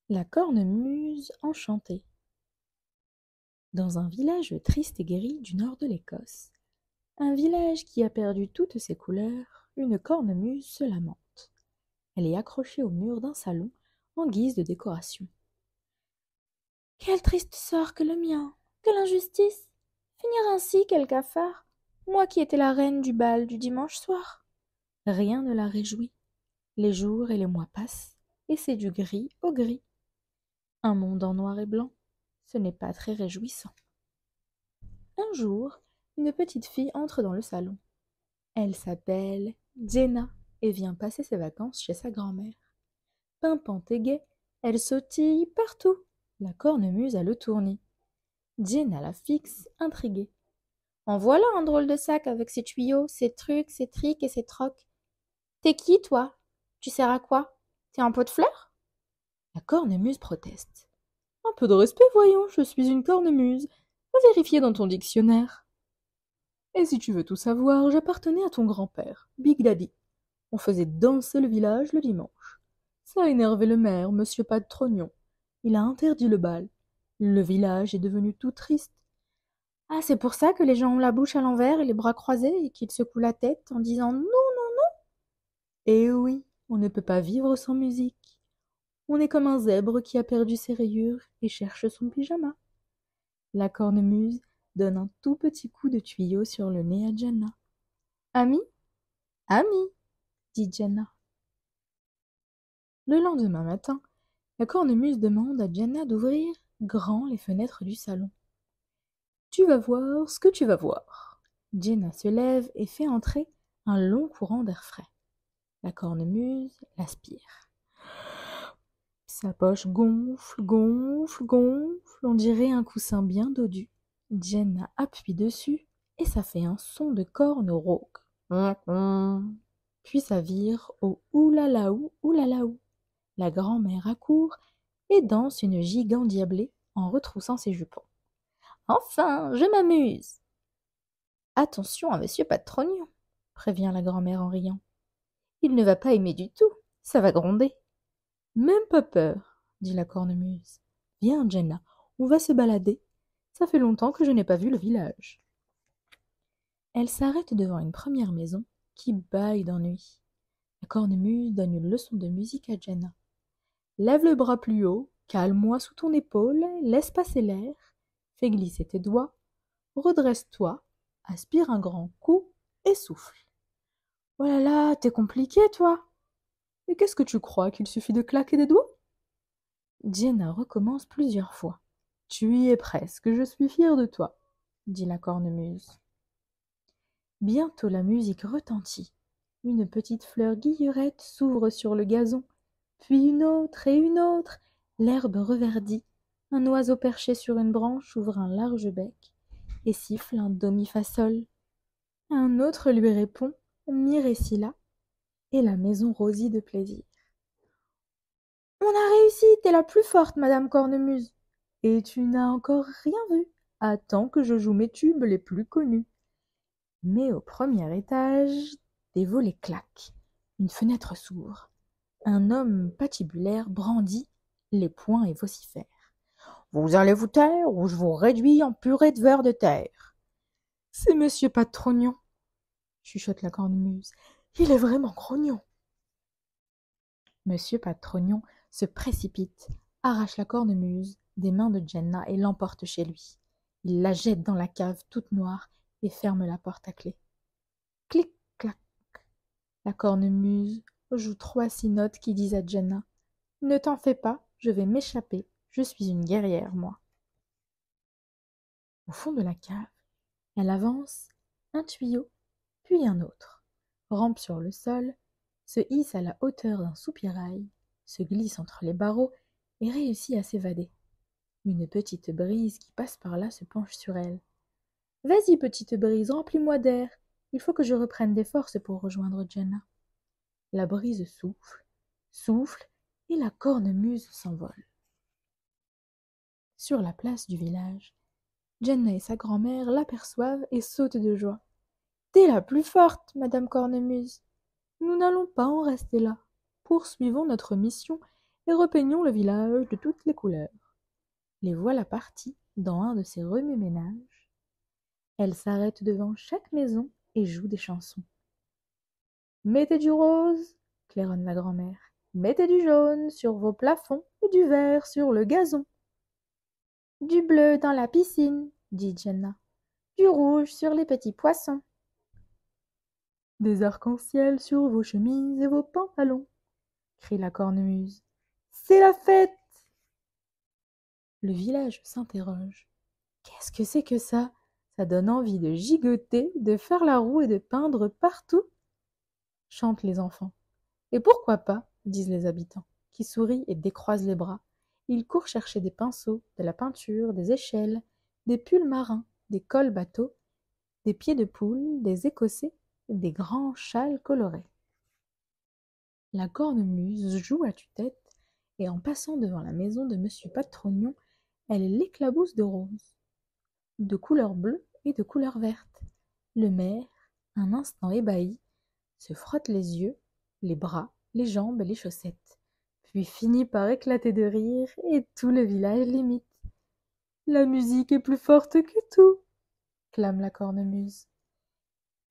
La cornemuse enchantée. Dans un village triste et gris du nord de l'Écosse, un village qui a perdu toutes ses couleurs, une cornemuse se lamente. Elle est accrochée au mur d'un salon en guise de décoration. Quel triste sort que le mien! Quelle injustice! Finir ainsi, quel cafard! Moi qui étais la reine du bal du dimanche soir! Rien ne la réjouit. Les jours et les mois passent, et c'est du gris au gris. Un monde en noir et blanc, ce n'est pas très réjouissant. Un jour, une petite fille entre dans le salon. Elle s'appelle Jenna et vient passer ses vacances chez sa grand-mère. Pimpante et gaie, elle sautille partout. La cornemuse a le tournis. Jenna la fixe, intriguée. En voilà un drôle de sac avec ses tuyaux, ses trucs, ses trics et ses trocs. T'es qui, toi? Tu sers à quoi? T'es un pot de fleurs? La cornemuse proteste. Un peu de respect, voyons, je suis une cornemuse. Va vérifier dans ton dictionnaire. Et si tu veux tout savoir, j'appartenais à ton grand-père, Big Daddy. On faisait danser le village le dimanche. Ça a énervé le maire, monsieur Pas de Trognon. Il a interdit le bal. Le village est devenu tout triste. Ah, c'est pour ça que les gens ont la bouche à l'envers et les bras croisés et qu'ils secouent la tête en disant non, non. Eh oui, on ne peut pas vivre sans musique. On est comme un zèbre qui a perdu ses rayures et cherche son pyjama. La cornemuse donne un tout petit coup de tuyau sur le nez à Jenna. Ami? Ami, dit Jenna. Le lendemain matin, la cornemuse demande à Jenna d'ouvrir grand les fenêtres du salon. Tu vas voir ce que tu vas voir. Jenna se lève et fait entrer un long courant d'air frais. La cornemuse l'aspire. Sa poche gonfle, gonfle, gonfle, on dirait un coussin bien dodu. Jenna appuie dessus et ça fait un son de corne rauque. Puis ça vire au oulalaou, oulalaou. La grand-mère accourt et danse une gigue endiablée en retroussant ses jupons. Enfin, je m'amuse. Attention à monsieur Pas de Trognon, prévient la grand-mère en riant. Il ne va pas aimer du tout, ça va gronder. Même pas peur, dit la cornemuse. Viens, Jenna, on va se balader. Ça fait longtemps que je n'ai pas vu le village. Elle s'arrête devant une première maison qui bâille d'ennui. La cornemuse donne une leçon de musique à Jenna. Lève le bras plus haut, cale-moi sous ton épaule, laisse passer l'air, fais glisser tes doigts, redresse-toi, aspire un grand coup et souffle. Oh là là, t'es compliqué, toi. Et qu'est-ce que tu crois, qu'il suffit de claquer des doigts? Jenna recommence plusieurs fois. Tu y es presque, je suis fière de toi, dit la cornemuse. Bientôt la musique retentit. Une petite fleur guillerette s'ouvre sur le gazon, puis une autre et une autre. L'herbe reverdit. Un oiseau perché sur une branche ouvre un large bec et siffle un do mi fa sol. Un autre lui répond mi ré si la, et la maison rosit de plaisir. On a réussi, t'es la plus forte, madame Cornemuse. Et tu n'as encore rien vu. Attends que je joue mes tubes les plus connus. Mais au premier étage, des volets claquent. Une fenêtre s'ouvre. Un homme patibulaire brandit les poings et vocifère. Vous allez vous taire ou je vous réduis en purée de vers de terre. C'est monsieur Pas de Trognon, chuchote la cornemuse. Il est vraiment grognon. Monsieur Pas de Trognon se précipite, arrache la cornemuse des mains de Jenna et l'emporte chez lui. Il la jette dans la cave toute noire et ferme la porte à clé. Clic, clac. La cornemuse joue 3 notes qui disent à Jenna « Ne t'en fais pas, je vais m'échapper, je suis une guerrière, moi. » Au fond de la cave, elle avance un tuyau, puis un autre, rampe sur le sol, se hisse à la hauteur d'un soupirail, se glisse entre les barreaux et réussit à s'évader. Une petite brise qui passe par là se penche sur elle. « Vas-y, petite brise, remplis-moi d'air. Il faut que je reprenne des forces pour rejoindre Jenna. » La brise souffle, souffle, et la cornemuse s'envole. Sur la place du village, Jenna et sa grand-mère l'aperçoivent et sautent de joie. « T'es la plus forte, madame Cornemuse. Nous n'allons pas en rester là. Poursuivons notre mission et repeignons le village de toutes les couleurs. Les voilà parties dans un de ces remue-ménages. Elles s'arrêtent devant chaque maison et jouent des chansons. Mettez du rose, claironne la grand-mère. Mettez du jaune sur vos plafonds et du vert sur le gazon. Du bleu dans la piscine, dit Jenna. Du rouge sur les petits poissons. Des arcs-en-ciel sur vos chemises et vos pantalons, crie la cornemuse. C'est la fête! Le village s'interroge. Qu'est-ce que c'est que ça? Ça donne envie de gigoter, de faire la roue et de peindre partout, chantent les enfants. Et pourquoi pas, disent les habitants, qui sourient et décroisent les bras. Ils courent chercher des pinceaux, de la peinture, des échelles, des pulls marins, des cols bateaux, des pieds de poule, des écossais, des grands châles colorés. La cornemuse joue à tue-tête, et en passant devant la maison de monsieur Patrognon, elle l'éclabousse de roses, de couleur bleue et de couleur verte. Le maire, un instant ébahi, se frotte les yeux, les bras, les jambes et les chaussettes, puis finit par éclater de rire et tout le village l'imite. La musique est plus forte que tout, clame la cornemuse.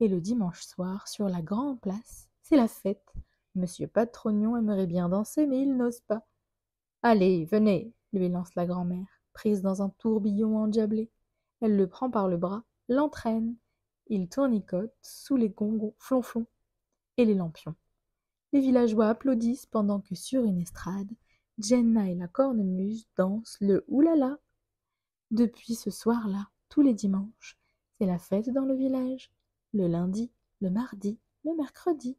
Et le dimanche soir, sur la grande place, c'est la fête. Monsieur Patrognon aimerait bien danser, mais il n'ose pas. Allez, venez, lui lance la grand-mère, prise dans un tourbillon endiablé. Elle le prend par le bras, l'entraîne. Il tournicote sous les gongons, flonflons et les lampions. Les villageois applaudissent pendant que sur une estrade, Jenna et la cornemuse dansent le oulala. Depuis ce soir-là, tous les dimanches, c'est la fête dans le village. Le lundi, le mardi, le mercredi,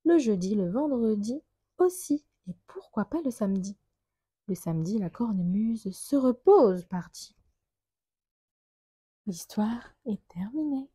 le jeudi, le vendredi aussi, et pourquoi pas le samedi. Le samedi, la cornemuse se repose partie. L'histoire est terminée.